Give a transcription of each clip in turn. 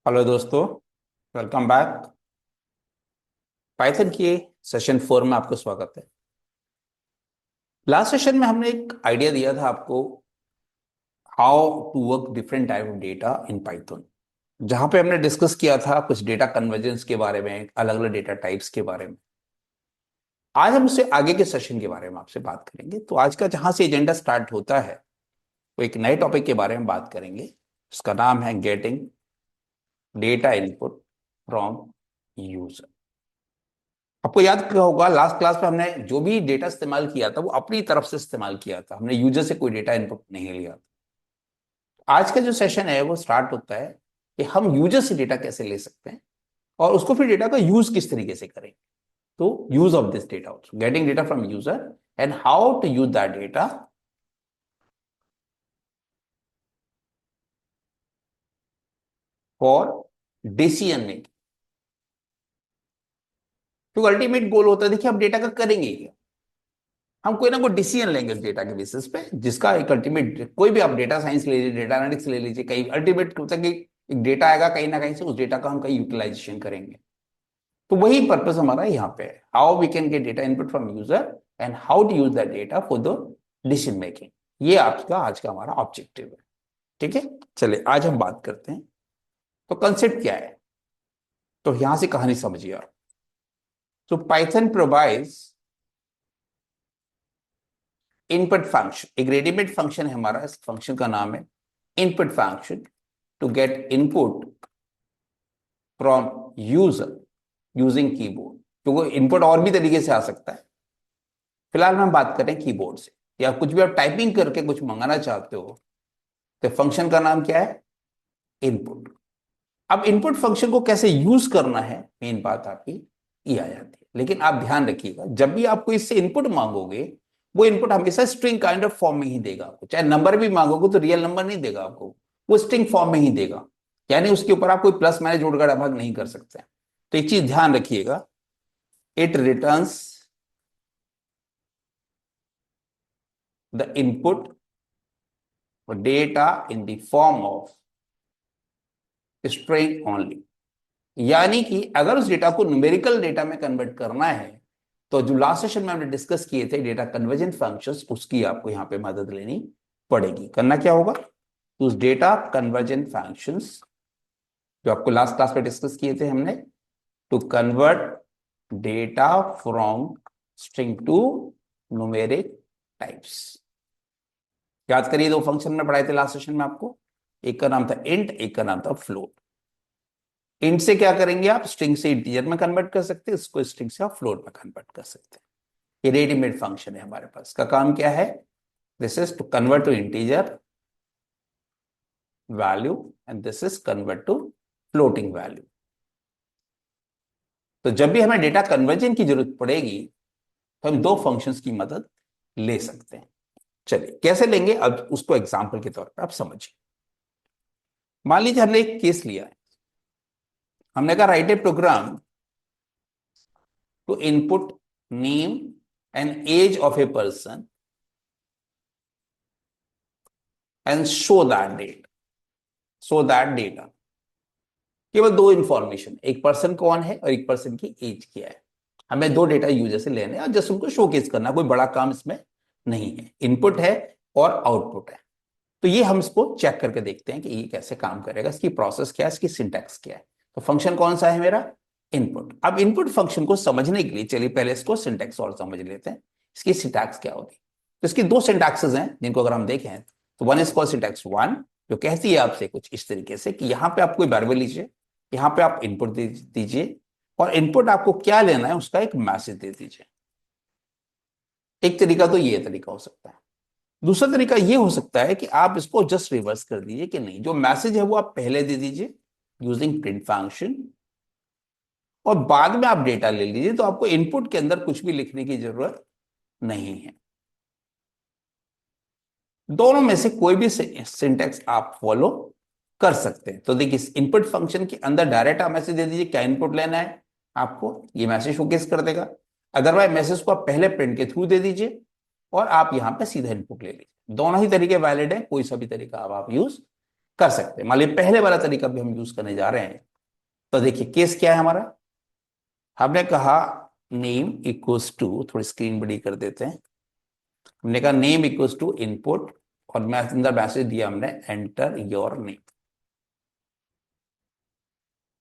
Hello दोस्तों, welcome back. Python के session 4 में आपका स्वागत है। लास्ट सेशन में हमने एक आइडिया दिया था आपको, how to work different type of data in Python, जहां पे हमने डिस्कस किया था कुछ डेटा कन्वर्जेंस के बारे में, अलग अलग डेटा टाइप्स के बारे में। आज हम उससे आगे के सेशन के बारे में आपसे बात करेंगे। तो आज का जहां से एजेंडा स्टार्ट होता है, वो एक नए टॉपिक के बारे में बात करेंगे। उसका नाम है getting data input from user. आपको याद क्या होगा, लास्ट क्लास में हमने जो भी डेटा इस्तेमाल किया था वो अपनी तरफ से इस्तेमाल किया था, हमने यूजर से कोई डेटा इनपुट नहीं लिया था। आज का जो सेशन है वो स्टार्ट होता है कि हम यूजर से डेटा कैसे ले सकते हैं और उसको फिर डेटा का यूज किस तरीके से करें। तो use of this data also, getting data from user and how to use that data for decision making. तो अल्टीमेट गोल होता है, देखिए हम डेटा का करेंगे क्या। हम कोई ना कोई डिसीजन लेंगे उस डेटा के बेसिस पे, जिसका एक अल्टीमेट, कोई भी आप डेटा साइंस ले लीजिए, डेटा एनालिटिक्स ले लीजिए, कहीं अल्टीमेट होता है कि एक डेटा आएगा कहीं ना कहीं से, उस डेटा का हम कहीं यूटिलाइजेशन करेंगे। तो वही पर्पस हमारा यहाँ पे है, how we can get data input from user and how to use that data for the decision making. ये आपका आज का हमारा ऑब्जेक्टिव है। ठीक है, चलिए आज हम बात करते हैं। तो कंसेप्ट क्या है, तो यहां से कहानी समझिए आप। तो पाइथन प्रोवाइड्स इनपुट फंक्शन, एक रेडीमेड फंक्शन है हमारा, इस फंक्शन का नाम है input function to get input from user using keyboard. क्योंकि इनपुट और भी तरीके से आ सकता है, फिलहाल हम बात करें कीबोर्ड से। या कुछ भी आप टाइपिंग करके कुछ मंगाना चाहते हो तो फंक्शन का नाम क्या है, इनपुट। अब इनपुट फंक्शन को कैसे यूज करना है, मेन बात आपकी ये आ जाती है। लेकिन आप ध्यान रखिएगा, जब भी आपको इससे इनपुट मांगोगे, वो इनपुट हमेशा स्ट्रिंग काइंड ऑफ फॉर्म में ही देगा आपको। चाहे नंबर भी मांगोगे तो रियल नंबर नहीं देगा आपको, वो स्ट्रिंग फॉर्म में ही देगा। यानी उसके ऊपर आप कोई प्लस माइनस जोड़ घटा भाग नहीं कर सकते। तो एक चीज ध्यान रखिएगा, it returns the input data in the form of string only. यानी कि अगर उस डेटा को न्यूमेरिकल डेटा में कन्वर्ट करना है, तो जो लास्ट सेशन में हमने डिस्कस किए थे डेटा कन्वर्जन फंक्शंस, उसकी आपको यहां पे मदद लेनी पड़ेगी। करना क्या होगा, तो उस डेटा कन्वर्जन फंक्शंस जो आपको लास्ट क्लास में डिस्कस किए थे हमने, to convert data from string to numeric types. याद करिए, दो फंक्शन में पढ़ाए थे लास्ट सेशन में आपको, एक का नाम था इंट, एक का नाम था फ्लोट। इंट से क्या करेंगे आप, स्ट्रिंग से इंटीजर में कन्वर्ट कर सकते हैं, इसको स्ट्रिंग से आप फ्लोट में कन्वर्ट कर सकते हैं। ये रेडीमेड फंक्शन है हमारे पास। इसका काम क्या है, this is to convert to integer value and this is convert to floating value. तो जब भी हमें डेटा कन्वर्जन की जरूरत पड़ेगी तो हम दो फंक्शंस की मदद ले सकते हैं। चलिए कैसे लेंगे, अब उसको एग्जांपल के तौर पर आप समझिए। मान लीजिए हमने एक केस लिया है, हमने कहा write a program to input name and age of a person and show that data. केवल दो इंफॉर्मेशन, एक पर्सन कौन है और एक पर्सन की एज क्या है। हमें दो डेटा यूजर से लेने और जस्ट उनको शोकेस करना, कोई बड़ा काम इसमें नहीं है। इनपुट है और आउटपुट है। तो ये हम इसको चेक करके देखते हैं कि ये कैसे काम करेगा, इसकी प्रोसेस क्या है, इसकी सिंटैक्स क्या है। तो फंक्शन कौन सा है मेरा, इनपुट। अब इनपुट फंक्शन को समझने के लिए चलिए पहले इसको सिंटैक्स और समझ लेते हैं, इसकी सिंटैक्स क्या होती है। तो इसकी दो सिंटैक्सेस हैं जिनको अगर हम देखें, तो one is called syntax one, जो कहती है आपसे कुछ इस तरीके से कि यहाँ पे आप कोई वेरिएबल लीजिए, यहाँ पे आप इनपुट दे दीजिए और इनपुट आपको क्या लेना है उसका एक मैसेज दे दीजिए। एक तरीका तो ये तरीका हो सकता है। दूसरा तरीका ये हो सकता है कि आप इसको जस्ट रिवर्स कर दीजिए कि नहीं, जो मैसेज है वो आप पहले दे दीजिए यूजिंग प्रिंट फंक्शन और बाद में आप डेटा ले लीजिए। तो आपको इनपुट के अंदर कुछ भी लिखने की जरूरत नहीं है। दोनों में से कोई भी सिंटेक्स आप फॉलो कर सकते हैं। तो देखिए, इनपुट फंक्शन के अंदर डायरेक्ट आप मैसेज दे दीजिए क्या इनपुट लेना है आपको, ये मैसेज शोकेस कर देगा। अदरवाइज मैसेज को आप पहले प्रिंट के थ्रू दे दीजिए और आप यहां पे सीधा इनपुट ले लीजिए। दोनों ही तरीके वैलिड है, कोई सा भी तरीका आप यूज कर सकते हैं। मान लीजिए पहले वाला तरीका भी हम यूज करने जा रहे हैं, तो देखिए केस क्या है हमारा। हमने कहा नेम इक्वल्स टू, थोड़ी स्क्रीन बड़ी कर देते हैं। हमने कहा नेम इक्वल्स टू इनपुट, और मैं अंदर मैसेज दिया हमने एंटर योर नेम।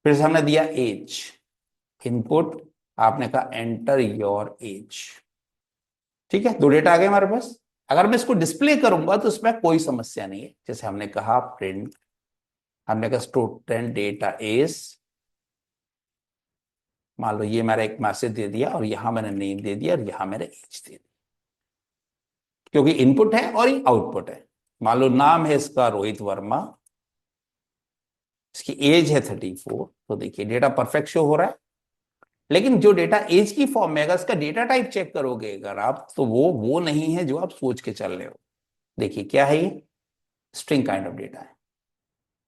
फिर से हमने दिया एज, इनपुट, आपने कहा एंटर योर एज। ठीक है, दो डेटा आ गए हमारे पास। अगर मैं इसको डिस्प्ले करूंगा तो इसमें कोई समस्या नहीं है। जैसे हमने कहा प्रिंट, हमने कहा स्टूडेंट डेटा इज, मान लो ये मेरा एक मैसेज दे दिया और यहां मैंने नेम दे दिया और यहां मैंने एज दे दिया, क्योंकि इनपुट है और ये आउटपुट है। मान लो नाम है इसका रोहित वर्मा, इसकी एज है 34, तो देखिए डेटा परफेक्ट शो हो रहा है। लेकिन जो डेटा एज की फॉर्म में, अगर इसका डेटा टाइप चेक करोगे अगर आप, तो वो नहीं है जो आप सोच के चल रहे हो। देखिए क्या है ये, स्ट्रिंग काइंड ऑफ डेटा है।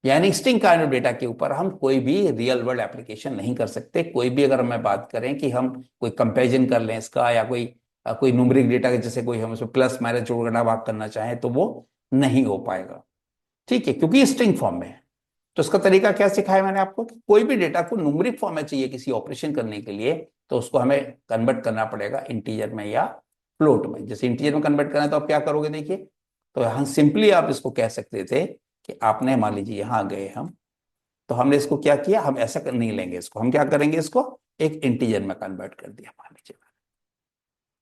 यानी स्ट्रिंग काइंड ऑफ डेटा के ऊपर हम कोई भी रियल वर्ल्ड एप्लीकेशन नहीं कर सकते। कोई भी अगर मैं बात करें कि हम कोई कंपैरिजन कर लें इसका, या कोई न्यूमेरिक डेटा के, जैसे कोई हम उसमें प्लस माइनस जोड़ना भाग करना चाहें, तो वो नहीं हो पाएगा। ठीक है, क्योंकि स्ट्रिंग फॉर्म में है। तो इसका तरीका क्या सिखाया मैंने आपको, कि कोई भी डेटा को न्यूमेरिक फॉर्म में चाहिए किसी ऑपरेशन करने के लिए, तो उसको हमें कन्वर्ट करना पड़ेगा इंटीजर में या फ्लोट में। जैसे इंटीजर में कन्वर्ट करना है तो आप क्या करोगे, देखिए, तो यहाँ सिंपली आप इसको कह सकते थे कि आपने, मान लीजिए यहाँ गए हम, तो हमने इसको क्या किया, हम ऐसा नहीं लेंगे इसको, हम क्या करेंगे, इसको एक इंटीजर में कन्वर्ट कर दिया मान लीजिए।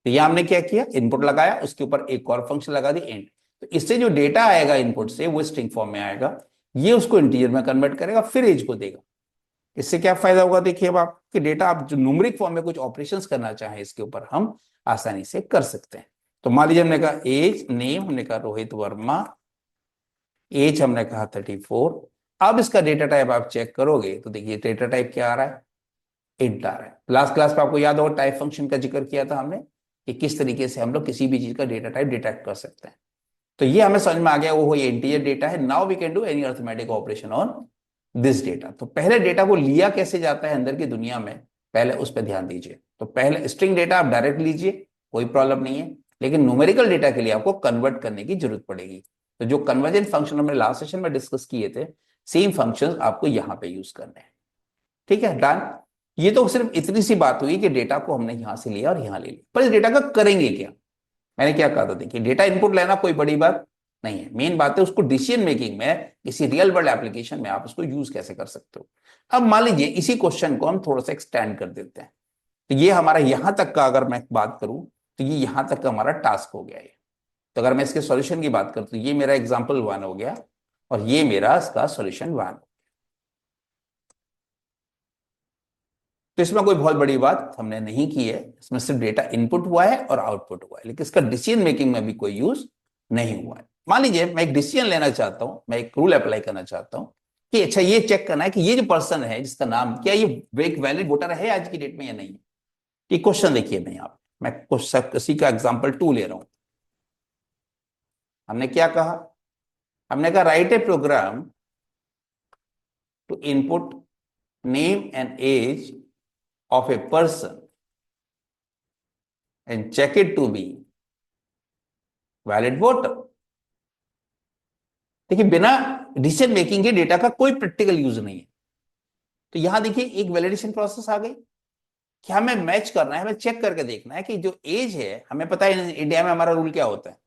तो ये हमने क्या किया, इनपुट लगाया, उसके ऊपर एक और फंक्शन लगा दी इंट। तो इससे जो डेटा आएगा इनपुट से वो स्ट्रिंग फॉर्म में आएगा, ये उसको इंटीजर में कन्वर्ट करेगा, फिर एज को देगा। इससे क्या फायदा होगा, देखिए अब आपके डेटा, आप जो न्यूमेरिक फॉर्म में कुछ ऑपरेशंस करना चाहें इसके ऊपर हम आसानी से कर सकते हैं। तो मान लीजिए हमने कहा एज, नेम हमने कहा रोहित वर्मा, एज हमने कहा 34। अब इसका डेटा टाइप आप चेक करोगे तो देखिए डेटा टाइप क्या आ रहा है, इंट आ रहा है। लास्ट क्लास में आपको याद होगा टाइप फंक्शन का जिक्र किया था हमने, कि किस तरीके से हम लोग किसी भी चीज का डेटा टाइप डिटेक्ट कर सकते हैं। तो ये हमें समझ में आ गया, वो ये इंटीजर डेटा है। Now we can do any arithmetic operation on this data. तो पहले डेटा को लिया कैसे जाता है अंदर की दुनिया में, पहले उस पर ध्यान दीजिए। तो पहले स्ट्रिंग डेटा आप डायरेक्ट लीजिए, कोई प्रॉब्लम नहीं है। लेकिन न्यूमेरिकल डेटा के लिए आपको कन्वर्ट करने की जरूरत पड़ेगी। तो जो कन्वर्जन फंक्शन हमने लास्ट सेशन में डिस्कस किए थे, सेम फंक्शन आपको यहां पे यूज करने हैं। ठीक है, डन। ये तो सिर्फ इतनी सी बात हुई कि डेटा को हमने यहां से लिया और यहां ले लिया, पर इस डेटा का करेंगे क्या। मैंने क्या कहा था, देखिए डेटा इनपुट लेना कोई बड़ी बात नहीं है, मेन बात है उसको डिसीजन मेकिंग में, किसी रियल वर्ल्ड एप्लीकेशन में आप उसको यूज कैसे कर सकते हो। अब मान लीजिए इसी क्वेश्चन को हम थोड़ा सा एक्सटेंड कर देते हैं। तो ये हमारा यहां तक का, अगर मैं बात करूं, तो ये यहां तक का हमारा टास्क हो गया है। तो अगर मैं इसके सॉल्यूशन की बात करूं, तो ये मेरा एग्जाम्पल 1 हो गया, और ये मेरा इसका सॉल्यूशन 1। तो इसमें कोई बहुत बड़ी बात हमने नहीं की है, इसमें सिर्फ डेटा इनपुट हुआ है और आउटपुट हुआ है, लेकिन इसका डिसीजन मेकिंग में भी कोई यूज नहीं हुआ है। मान लीजिए मैं एक डिसीजन लेना चाहता हूं, मैं एक रूल अप्लाई करना चाहता हूं कि अच्छा ये चेक करना है कि ये जो पर्सन है जिसका नाम, क्या ये एक वैलिड वोटर है आज की डेट में या नहीं। ये क्वेश्चन देखिए, मैं यहाँ मैं किसी का एग्जाम्पल 2 ले रहा हूं। हमने क्या कहा, हमने कहा write a program to input name and age of a person and check it to be valid voter। देखिए बिना डिसीजन मेकिंग के डेटा का कोई प्रैक्टिकल यूज नहीं है। तो यहां देखिए एक वैलिडेशन प्रोसेस आ गई कि हमें मैच करना है, हमें चेक करके देखना है कि जो एज है, हमें पता है इंडिया में हमारा रूल क्या होता है,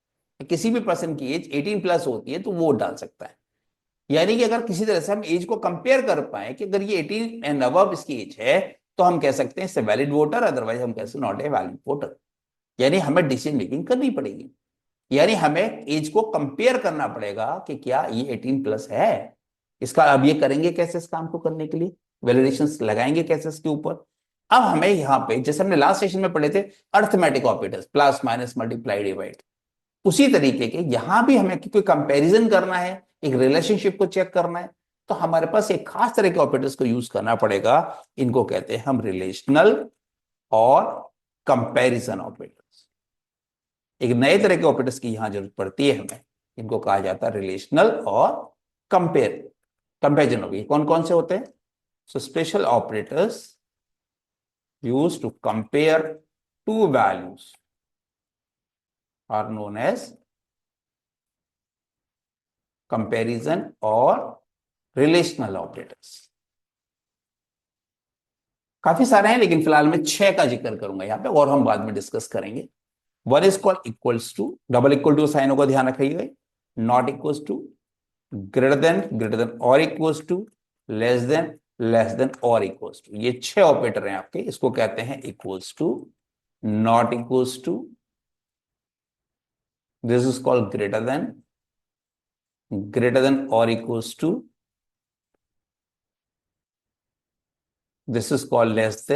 किसी भी पर्सन की एज 18 प्लस होती है तो वोट डाल सकता है। यानी कि अगर किसी तरह से हम एज को कंपेयर कर पाए कि अगर ये 18 एंड अबव इसकी एज है, तो हम कह सकते हैं वैलिड वोटर, अदरवाइज हम कह सकते नॉट ए वैलिड वोटर। यानी हमें डिसीजन मेकिंग करनी पड़ेगी, यानी हमें एज को कंपेयर करना पड़ेगा कि क्या ये 18 प्लस है। इसका अब ये करेंगे कैसे, इस काम को करने के लिए वैलिडेशन लगाएंगे कैसे इसके ऊपर। अब हमें यहाँ पे, जैसे हमने लास्ट सेशन में पढ़े थे arithmetic operators, plus minus multiply divide, उसी तरीके के यहां भी हमें कोई कंपैरिजन करना है, एक रिलेशनशिप को चेक करना है, तो हमारे पास एक खास तरह के ऑपरेटर्स को यूज करना पड़ेगा। इनको कहते हैं हम रिलेशनल और कंपैरिजन ऑपरेटर्स। एक नए तरह के ऑपरेटर्स की यहां जरूरत पड़ती है हमें, इनको कहा जाता है रिलेशनल और कंपेयर कंपेरिजन होगी। कौन कौन से होते हैं, so special operators use to compare two values are known as comparison और रिलेशनल ऑपरेटर्स। काफी सारे हैं लेकिन फिलहाल मैं 6 का जिक्र करूंगा यहाँ पे, और हम बाद में डिस्कस करेंगे। One is called equals to, double equal to साइनों का ध्यान रखिएगा, not equals to, greater than और इक्वल्स टू, लेस देन और इक्वल्स टू। ये 6 ऑपरेटर हैं आपके, इसको कहते हैं equals to, not equals to, this is called greater than और equals to, this is called less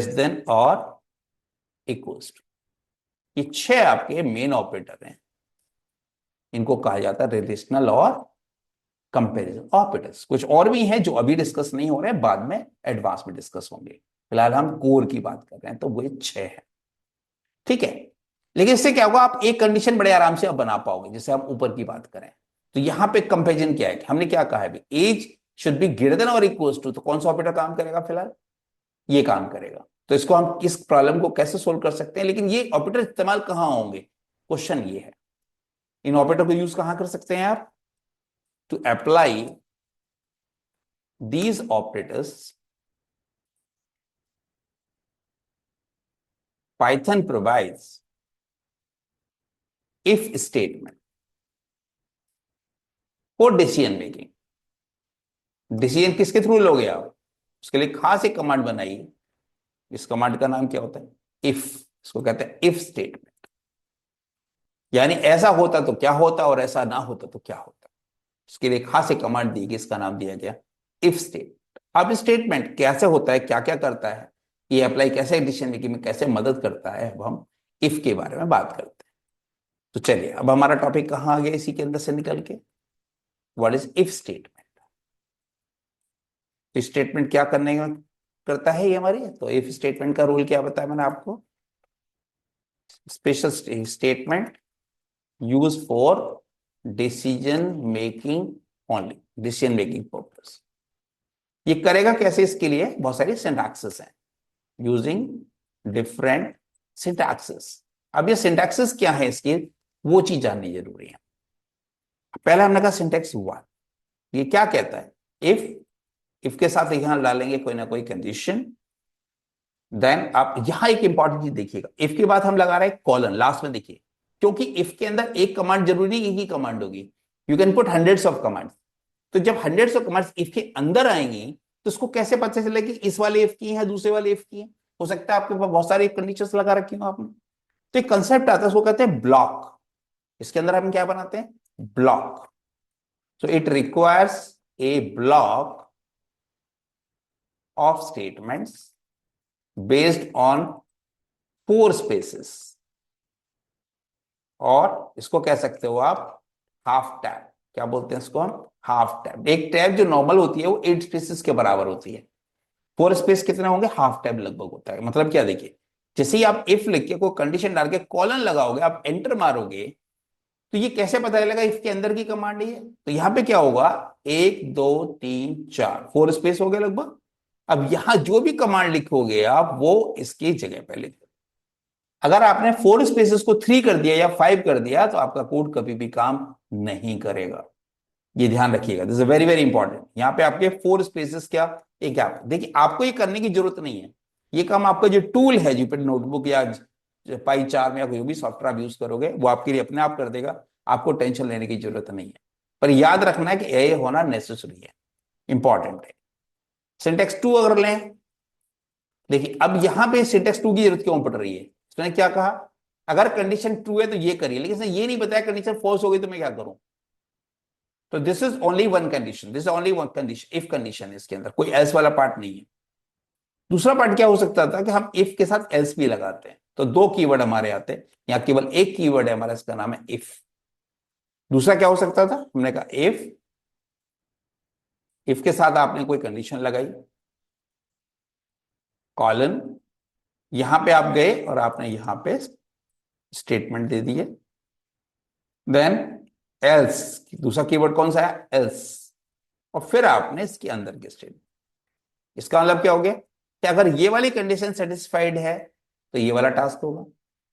than और इक्वल्स टू। ये 6 आपके मेन ऑपरेटर हैं, इनको कहा जाता है रिलेशनल और कंपैरिजन ऑपरेटर्स। कुछ और भी हैं जो अभी डिस्कस नहीं हो रहे हैं, बाद में एडवांस में डिस्कस होंगे। फिलहाल हम कोर की बात कर रहे हैं, तो वो 6 है, ठीक है। लेकिन इससे क्या होगा, आप एक कंडीशन बड़े आराम से आप बना पाओगे। जैसे हम ऊपर की बात करें तो यहां पे कंपैरिजन क्या है, हमने क्या कहा है, age should be greater than और इक्वल्स टू, तो कौन सा ऑपरेटर काम करेगा, फिलहाल ये काम करेगा। तो इसको हम इस प्रॉब्लम को कैसे सोल्व कर सकते हैं, लेकिन ये ऑपरेटर इस्तेमाल कहां होंगे, क्वेश्चन ये है। इन ऑपरेटर को यूज कहां कर सकते हैं आप, to apply these operators, Python provides if statement for decision making। डिसीजन किसके थ्रू लोगे आप, उसके लिए खास एक कमांड बनाइए। इस कमांड का नाम क्या होता है, इफ। इसको कहते हैं इफ स्टेटमेंट, यानी ऐसा होता तो क्या होता और ऐसा ना होता तो क्या होता। उसके लिए खास एक कमांड दी गई, इसका नाम दिया गया इफ स्टेटमेंट। अब स्टेटमेंट कैसे होता है, क्या क्या करता है, ये अप्लाई कैसे डिसीजन मेकिंग में कैसे मदद करता है, अब हम इफ के बारे में बात करते हैं। तो चलिए, अब हमारा टॉपिक कहां आ गया इसी के अंदर से निकल के, व्हाट इज इफ स्टेटमेंट। तो स्टेटमेंट क्या करने करता है ये हमारी, तो इफ स्टेटमेंट का रोल क्या बताया मैंने आपको, special statement use for decision making only, decision making purpose. ये करेगा कैसे, इसके लिए बहुत सारी सिंटैक्सेस हैं, यूजिंग डिफरेंट सिंटैक्सेस। अब ये सिंटैक्सेस क्या है इसकी, वो चीज जाननी जरूरी है। पहले हमने कहा सिंटैक्स 1, ये क्या कहता है, इफ के साथ यहां डालेंगे कोई ना कोई कंडीशन, देन आप यहां एक इंपॉर्टेंट चीज देखिएगा, इफ के बाद हम लगा रहे हैं कॉलन लास्ट में, देखिए क्योंकि इफ के अंदर एक कमांड जरूरी नहीं, एक ही कमांड होगी, you can put hundreds of commands. तो जब हंड्रेड्स ऑफ कमांड्स इफ के अंदर आएंगी तो उसको कैसे पता चलेगा कि इस वाले इफ की है दूसरे वाले इफ की है, हो सकता है आपके पास बहुत सारी कंडीशंस लगा रखी हो आपने। तो एक कंसेप्ट आता है, उसको कहते हैं ब्लॉक। इसके अंदर हम क्या बनाते हैं, block. So it requires a block of statements based on 4 spaces, और इसको कह सकते हो आप हाफ टैब। क्या बोलते हैं इसको हम, हाफ टैब। एक टैब जो नॉर्मल होती है वो 8 स्पेसेस के बराबर होती है, 4 स्पेस कितने होंगे, हाफ टैब लगभग होता है। मतलब क्या, देखिए जैसे ही आप इफ लिख के कोई कंडीशन डाल के कॉलन लगाओगे, आप एंटर मारोगे, तो ये कैसे पता चलेगा इफ के अंदर की कमांड है। तो यहां पे क्या होगा, 1 2 3 4 4 स्पेस हो गए लगभग। अब यहां जो भी कमांड लिखोगे आप, वो इसकी जगह पे लिखो। अगर आपने 4 स्पेसेस को 3 कर दिया या 5 कर दिया, तो आपका कोड कभी भी काम नहीं करेगा। ये ध्यान रखिएगा, this is very very important. यहाँ पे आपके 4 स्पेसेस क्या, एक गैप। देखिए आपको ये करने की जरूरत नहीं है, ये काम आपका जो टूल है जुपिटर नोटबुक या पाई चार में या कोई भी सॉफ्टवेयर आप यूज करोगे, वो आपके लिए अपने आप कर देगा। आपको टेंशन लेने की जरूरत नहीं है, पर याद रखना है कि ये होना नेसेसरी है, इंपॉर्टेंट है। सिंटेक्स 2 अगर लें, देखिए अब यहां पे सिंटेक्स 2 की जरूरत क्यों पड़ रही है, उसने क्या कहा, अगर कंडीशन 2 है तो ये करिए, लेकिन इसने ये नहीं बताया कंडीशन फॉल्स हो गई तो मैं क्या करूं। तो this is only one condition, this is only one condition, if condition है इसके अंदर, कोई एल्स वाला पार्ट नहीं है। दूसरा पार्ट क्या हो सकता था कि हम इफ के साथ एल्स भी लगाते हैं, तो 2 कीवर्ड हमारे आते हैं, यहाँ केवल एक कीवर्ड है हमारा, इसका नाम है इफ। दूसरा क्या हो सकता था, हमने कहा इफ के साथ आपने कोई कंडीशन लगाई, कॉलन, यहां पे आप गए और आपने यहां पे स्टेटमेंट दे दिए, देन एल्स, दूसरा कीवर्ड कौन सा है, एल्स, और फिर आपने इसके अंदर के स्टेटमेंट। इसका मतलब क्या हो गया कि अगर ये वाली कंडीशन सेटिस्फाइड है तो ये वाला टास्क होगा,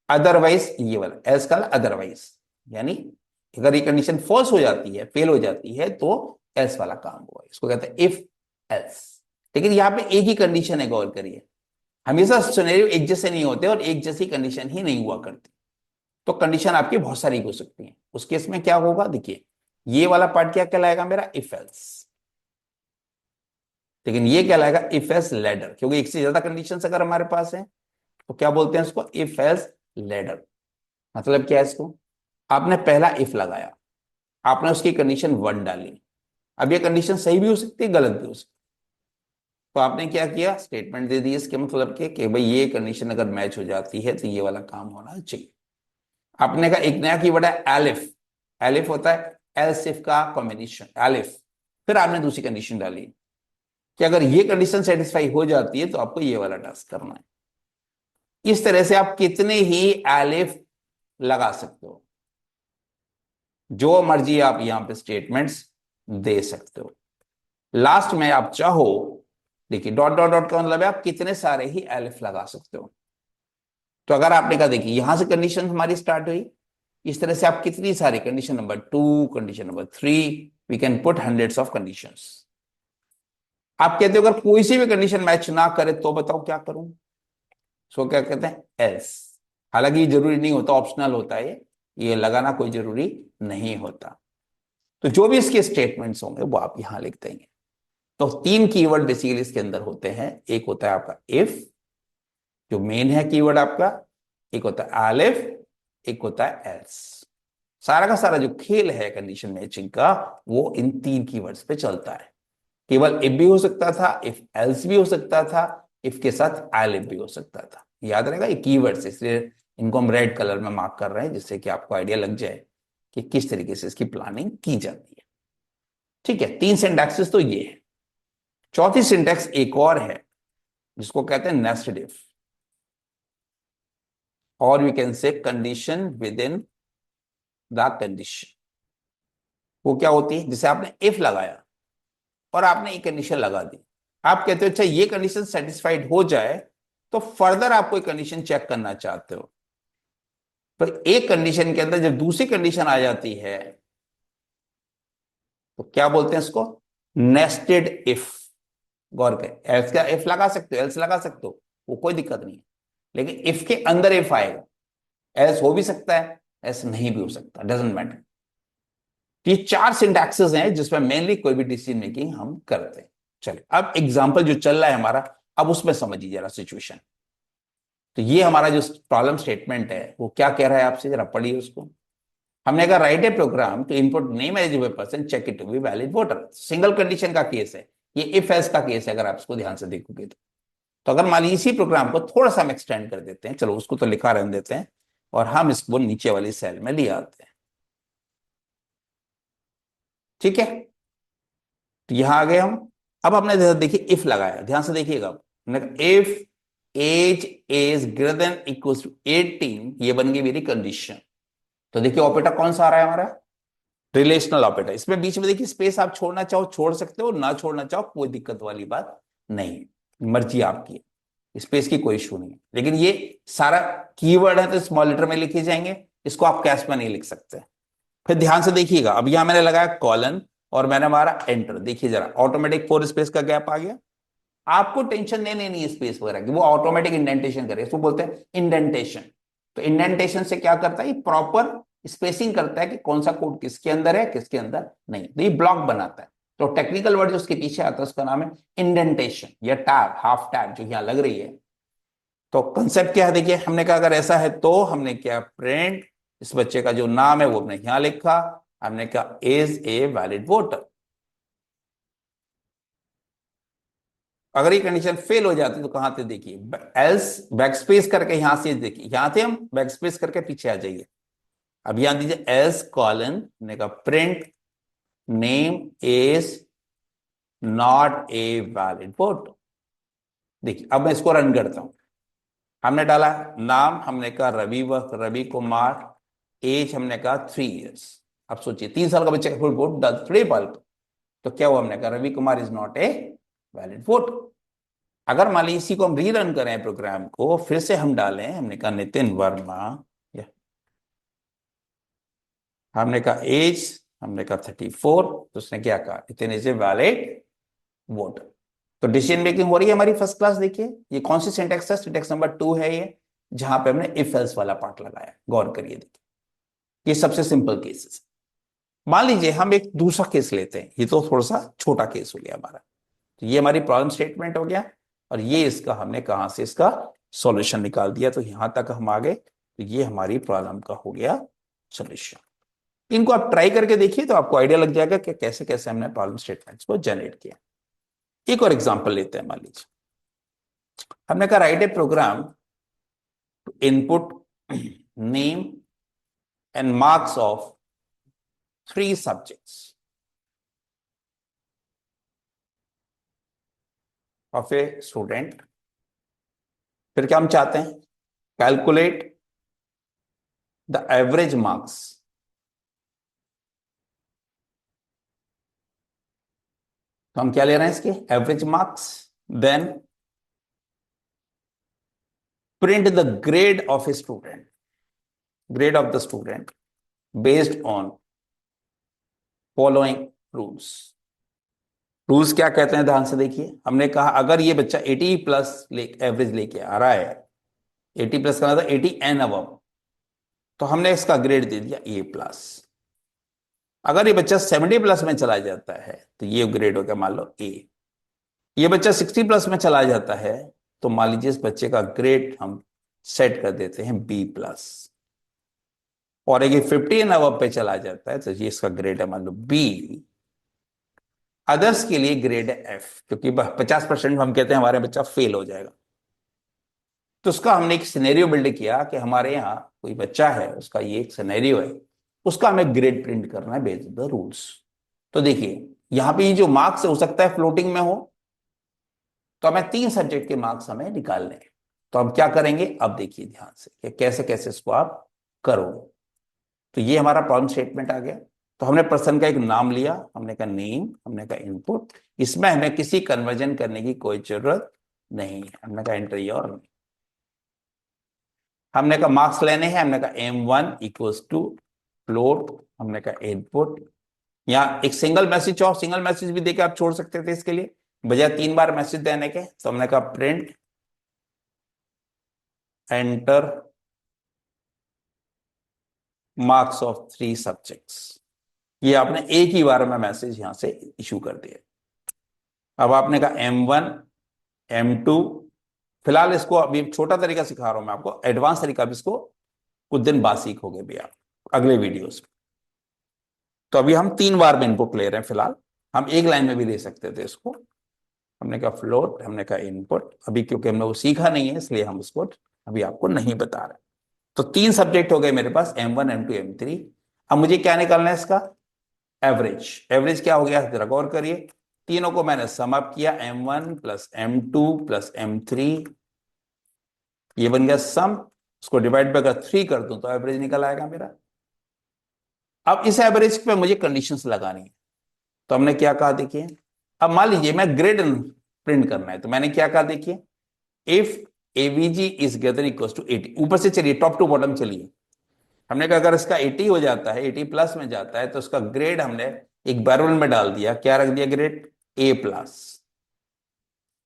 अदरवाइज ये वाला, एल्स का अदरवाइज, यानी अगर ये कंडीशन फॉल्स हो जाती है, फेल हो जाती है, तो एल्स वाला काम हुआ, इसको कहते हैं इफ एल्स। लेकिन यहाँ पे एक ही कंडीशन है, गौर करिए, हमेशा सिनेरियो एक जैसे नहीं होते और एक जैसी कंडीशन ही नहीं हुआ करती। तो कंडीशन आपकी बहुत सारी हो सकती है। उस केस में क्या होगा, देखिए ये वाला पार्ट क्या कहलाएगा मेरा, इफ एल्स। लेकिन ये कहलाएगा इफ एल्स लैडर, क्योंकि एक से ज्यादा कंडीशन अगर हमारे पास है तो क्या बोलते हैं इसको, इफ एल्स लैडर। मतलब क्या है इसको, आपने पहला इफ लगाया, आपने उसकी कंडीशन 1 डाली। अब ये कंडीशन सही भी हो सकती है, गलत भी हो सकती है। तो आपने क्या किया, स्टेटमेंट दे दी इसके मतलब के कि भाई ये कंडीशन अगर मैच हो जाती है तो ये वाला काम होना चाहिए। आपने कहा एक नया कीवर्ड है एलिफ। एलिफ होता है एल्स इफ का कॉम्बिनेशन, एलिफ। फिर आपने दूसरी कंडीशन डाली कि अगर ये कंडीशन सेटिस्फाई हो जाती है तो आपको ये वाला टास्क करना है। इस तरह से आप कितने ही एलिफ लगा सकते हो, जो मर्जी आप यहां पे स्टेटमेंट्स दे सकते हो। लास्ट में आप चाहो, देखिए डॉट डॉट डॉट का मतलब है आप कितने सारे ही एलिफ लगा सकते हो। तो अगर आपने कहा देखिए यहां से कंडीशन हमारी स्टार्ट हुई, इस तरह से आप कितनी सारी, condition number 2, condition number 3, we can put hundreds of conditions. आप कहते हो अगर कोई सी भी कंडीशन मैच ना करे तो बताओ क्या करूं, सो क्या कहते हैं एल्स। हालांकि ये जरूरी नहीं होता, ऑप्शनल होता है, ये लगाना कोई जरूरी नहीं होता। तो जो भी इसके स्टेटमेंट्स होंगे वो आप यहां लिख देंगे। तो 3 कीवर्ड बेसिकली इसके अंदर होते हैं। एक होता है आपका इफ, जो मेन है कीवर्ड आपका, एक होता है एलिफ, एक होता है एल्स। सारा का सारा जो खेल है कंडीशन मैचिंग का, वो इन 3 कीवर्ड्स पे चलता है। केवल इफ भी हो सकता था, इफ एल्स भी हो सकता था, इफ के साथ एलिफ भी हो सकता था। याद रहेगा ये कीवर्ड्स, इसलिए इनको हम रेड कलर में मार्क कर रहे हैं, जिससे कि आपको आइडिया लग जाए कि किस तरीके से इसकी प्लानिंग की जाती है। ठीक है, 3 सिंटैक्सेस तो ये है। चौथी सिंटैक्स एक और है जिसको कहते हैं नेस्टेड इफ, और we can say condition within the condition. वो क्या होती है, जैसे आपने इफ लगाया और आपने एक कंडीशन लगा दी। आप कहते हो अच्छा ये कंडीशन सेटिस्फाइड हो जाए तो फर्दर आप कोई कंडीशन चेक करना चाहते हो। तो एक कंडीशन के अंदर जब दूसरी कंडीशन आ जाती है तो क्या बोलते हैं इसको, नेस्टेड इफ। गौर करें, एल्स का इफ लगा सकते हो, एल्स लगा सकते हो, वो कोई दिक्कत नहीं है। लेकिन इफ के अंदर इफ आएगा, एल्स हो भी सकता है, एल्स नहीं भी हो सकता, डजेंट मैटर। ये 4 सिंटैक्सेस हैं जिसमें मेनली कोई भी डिसीजन मेकिंग हम करते हैं। चलिए अब एग्जांपल जो चल रहा है हमारा, अब उसमें समझिए जरा सिचुएशन। तो ये हमारा जो प्रॉब्लम स्टेटमेंट है वो क्या कह रहा है आपसे, जरा पढ़िए उसको। हमने कहा write a program to input name eligible person, check it to be valid voter. Single condition का केस है ये, इफ एल्स का केस है, अगर आप इसको ध्यान से देखोगे तो अगर मान लीजिए इसी प्रोग्राम को थोड़ा सा हम एक्सटेंड कर देते हैं, चलो उसको तो लिखा रहने देते हैं, और हम इसको नीचे वाली सेल में ले आते हैं। ठीक है, तो यहां आ गए हम। अब हमने देखिए इफ लगाया, ध्यान से देखिएगा, if age is greater than equal to 18, ये बन गई मेरी कंडीशन। तो देखिए ऑपरेटर कौन सा आ रहा है हमारा, रिलेशनल ऑपरेटर। इसमें बीच में देखिए स्पेस आप छोड़ना चाहो छोड़ सकते हो, ना छोड़ना चाहो कोई दिक्कत वाली बात नहीं, मर्जी आपकी है, स्पेस की कोई इशू नहीं है। लेकिन ये सारा कीवर्ड है तो स्मॉल लेटर में लिखे जाएंगे, इसको आप कैश में नहीं लिख सकते। फिर ध्यान से देखिएगा, अब यहां मैंने लगाया कॉलन और मैंने मारा एंटर, देखिए जरा ऑटोमेटिक 4 स्पेस का गैप आ गया। आपको टेंशन नहीं है स्पेस वगैरह की, वो ऑटोमेटिक इंडेंटेशन करे, इसको बोलते हैं इंडेंटेशन। तो इंडेंटेशन से क्या करता है, ये प्रॉपर स्पेसिंग करता है कि कौन सा कोड किसके अंदर है किसके अंदर नहीं, तो ये ब्लॉक बनाता है। तो टेक्निकल वर्ड जो उसके पीछे आता है उसका नाम है इंडेंटेशन या टैब, हाफ टैब जो यहां लग रही है। तो कंसेप्ट क्या है, देखिए हमने कहा अगर ऐसा है तो हमने क्या प्रिंट, इस बच्चे का जो नाम है वो हमने यहां लिखा, हमने कहा इज ए वैलिड वोटर। अगर ये कंडीशन फेल हो जाती तो कहां थे, देखिए एल्स बैकस्पेस करके यहां से, देखिए यहां थे हम, बैकस्पेस करके पीछे आ जाइए। अब यहां दीजिए एल्स कॉलन ने कहा print name is not a valid voter. देखिए अब मैं इसको रन करता हूं। हमने डाला नाम, हमने कहा रवि, वक्त रवि कुमार, एज हमने कहा 3 years। अब सोचिए 3 साल का बच्चे का फुल वोट 3 पाल, तो क्या हुआ, हमने कहा Ravi Kumar is not a valid vote. अगर मान लीजिए इसी को हम रीरन करें प्रोग्राम को, फिर से हम डालें, हमने कहा नितिन वर्मा, हमने कहा एज, हमने कहा 34, तो उसने क्या कहा, इतने से वैलिड वोट। तो डिसीजन मेकिंग हो रही है हमारी फर्स्ट क्लास। देखिए ये कौन सी सिंटेक्स है, सिंटेक्स नंबर 2 है ये, जहां पे हमने इफ एल्स वाला पार्ट लगाया। गौर करिए, देखिए ये सबसे सिंपल केसेस। मान लीजिए हम एक दूसरा केस लेते हैं, ये तो थोड़ा सा छोटा केस हो गया हमारा। तो ये हमारी प्रॉब्लम स्टेटमेंट हो गया, और ये इसका हमने कहां से इसका सॉल्यूशन निकाल दिया, तो यहां तक हम आ गए। तो ये हमारी प्रॉब्लम का हो गया सॉल्यूशन। इनको आप ट्राई करके देखिए तो आपको आइडिया लग जाएगा कि कैसे कैसे हमने प्रॉब्लम स्टेटमेंट्स को जनरेट किया। एक और एग्जांपल लेते हैं। मान लीजिए हमने कहा write a program to input name and marks of 3 subjects of a student. फिर क्या हम चाहते हैं, कैलकुलेट द एवरेज मार्क्स। तो हम क्या ले रहे हैं इसके average marks, then print the grade of a student, grade of the student based on following rules। Rules क्या कहते हैं ध्यान से देखिए। हमने कहा अगर ये बच्चा 80 प्लस एवरेज लेके आ रहा है, 80 प्लस का मतलब 80 एंड अबव, तो हमने इसका ग्रेड दे दिया ए प्लस। अगर ये बच्चा 70 प्लस में चला जाता है तो ये ग्रेड हो गया मान लो ए। ये बच्चा 60 प्लस में चला जाता है तो मान लीजिए इस बच्चे का ग्रेड हम सेट कर देते हैं बी प्लस। और अगर 15 अबव पे चला जाता है तो ये इसका ग्रेड है मान लो बी। अदर्स के लिए ग्रेड है एफ, क्योंकि 50% हम कहते हैं हमारे बच्चा फेल हो जाएगा। तो उसका हमने एक सिनेरियो बिल्ड किया कि हमारे यहाँ कोई बच्चा है, उसका ये एक सिनेरियो है, उसका हमें ग्रेड प्रिंट करना है बेस्ड द रूल्स। तो देखिए यहाँ पे ये जो मार्क्स है हो सकता है फ्लोटिंग में हो, तो हमें 3 सब्जेक्ट के मार्क्स हमें निकालने हैं। तो हम क्या करेंगे, अब देखिए ध्यान से कि कैसे कैसे इसको आप करोगे। तो ये हमारा प्रॉब्लम स्टेटमेंट आ गया। तो हमने पर्सन का एक नाम लिया, हमने कहा नेम, हमने कहा इनपुट। इसमें हमें किसी कन्वर्जन करने की कोई जरूरत नहीं है। हमने कहा एंटर योर नेम। हमने कहा मार्क्स लेने हैं, हमने कहा M1 इक्वल्स टू फ्लोट, हमने कहा इनपुट। यहाँ एक सिंगल मैसेज और सिंगल मैसेज भी देके आप छोड़ सकते थे इसके लिए, बजाय 3 बार मैसेज देने के। तो हमने कहा print enter marks of 3 subjects. ये आपने एक ही बार में मैसेज यहां से इशू कर दिया। अब आपने कहा M1 M2। फिलहाल इसको अभी छोटा तरीका सिखा रहा हूं मैं आपको, एडवांस तरीका अब इसको कुछ दिन बाद सीखोगे भी आप अगले वीडियोस में। तो अभी हम 3 बार में इनपुट ले रहे हैं फिलहाल, हम एक लाइन में भी दे सकते थे इसको। हमने कहा फ्लोट, हमने कहा इनपुट। अभी क्योंकि हमने वो सीखा नहीं है इसलिए हम उसको अभी आपको नहीं बता रहे। तो 3 सब्जेक्ट हो गए मेरे पास, M1 M2 M3। अब मुझे क्या निकालना है इसका एवरेज। एवरेज क्या हो गया जरा गौर करिए, तीनों को मैंने सम अप किया, M1 plus M2 plus M3, ये बन गया सम। उसको डिवाइड बाय अगर 3 कर दूं तो एवरेज निकल आएगा मेरा। अब इस एवरेज पे मुझे कंडीशंस लगानी है। तो हमने क्या कहा देखिए, अब मान लीजिए मैं ग्रेड प्रिंट करना है, तो मैंने क्या कहा देखिए, if AVG is greater equal to 80। ऊपर से चलिए टॉप टू बॉटम चलिए। हमने कहा अगर इसका 80 हो जाता है, 80 प्लस में जाता है, तो उसका ग्रेड हमने एक वेरिएबल में डाल दिया। क्या रख दिया ग्रेड ए प्लस।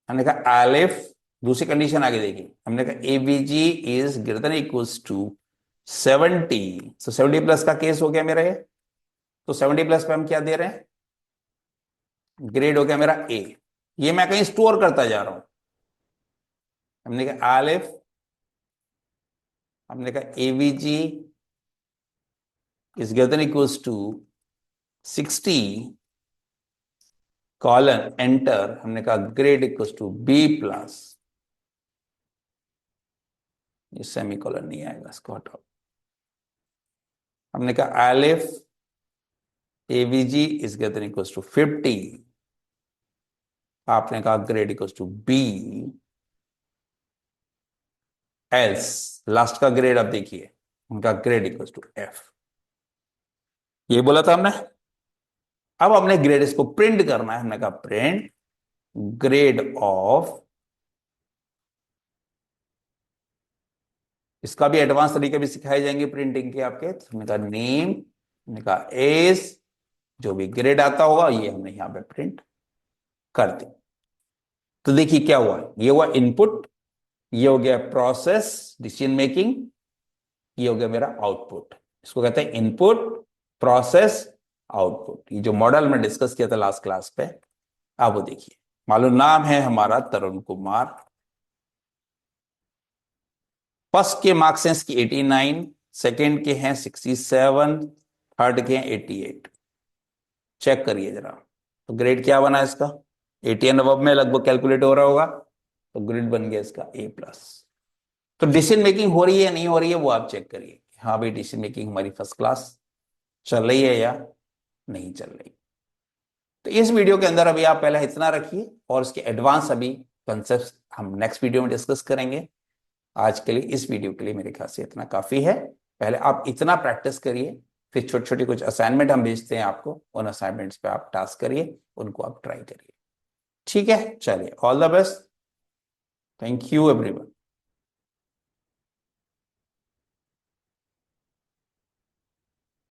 हमने कहा एलिफ, दूसरी कंडीशन आगे देखिए, हमने कहा AVG is greater than equals to 70। तो 70 प्लस का केस हो गया मेरा ये। तो 70 प्लस पे हम क्या दे रहे हैं, ग्रेड हो गया मेरा ए। ये मैं कहीं स्टोर करता जा रहा हूं। हमने कहा एलिफ, हमने कहा AVG is greater than equals to 60 colon enter. हमने कहा grade equals to B plus. ये सेमी कॉलन नहीं आएगा, इसको हटाओ। हमने कहा elif AVG is greater than equals to 50। आपने कहा grade equals to B else. Last का ग्रेड अब देखिए, उनका ग्रेड इक्वल्स टू एफ। ये बोला था हमने। अब हमने ग्रेड इसको प्रिंट करना है। हमने कहा प्रिंट ग्रेड ऑफ, इसका भी एडवांस तरीके भी सिखाए जाएंगे प्रिंटिंग के आपके। तो हमने कहा नेम हमने कहा एज, जो भी ग्रेड आता होगा ये हमने यहां पे प्रिंट कर दे। तो देखिए क्या हुआ, ये हुआ इनपुट, ये हो गया प्रोसेस डिसीजन मेकिंग, ये हो गया मेरा आउटपुट। इसको कहते हैं इनपुट, प्रोसेस, आउटपुट। ये जो मॉडल में डिस्कस किया था लास्ट क्लास पे, आप वो देखिए। मालूम नाम है हमारा तरुण कुमार, फर्स्ट के मार्क्स हैं इसकी 89, सेकंड के हैं 67, थर्ड के हैं 88। चेक करिए जरा, तो ग्रेड क्या बना इसका, 80 एंड अबव में लगभग कैलकुलेट हो रहा होगा, तो ग्रेड बन गया इसका A+। तो डिसीजन मेकिंग हो रही है नहीं हो रही है वो आप चेक करिए। हाँ भाई, डिसीजन मेकिंग हमारी फर्स्ट क्लास चल रही है या नहीं चल रही। तो इस वीडियो के अंदर अभी आप पहले इतना रखिए, और इसके एडवांस अभी कंसेप्ट हम नेक्स्ट वीडियो में डिस्कस करेंगे। आज के लिए, इस वीडियो के लिए मेरे ख्याल से इतना काफी है। पहले आप इतना प्रैक्टिस करिए, फिर छोटी छोटी कुछ असाइनमेंट हम भेजते हैं आपको, उन असाइनमेंट्स पे आप टास्क करिए, उनको आप ट्राई करिए। ठीक है, चलिए, all the best. Thank you everyone.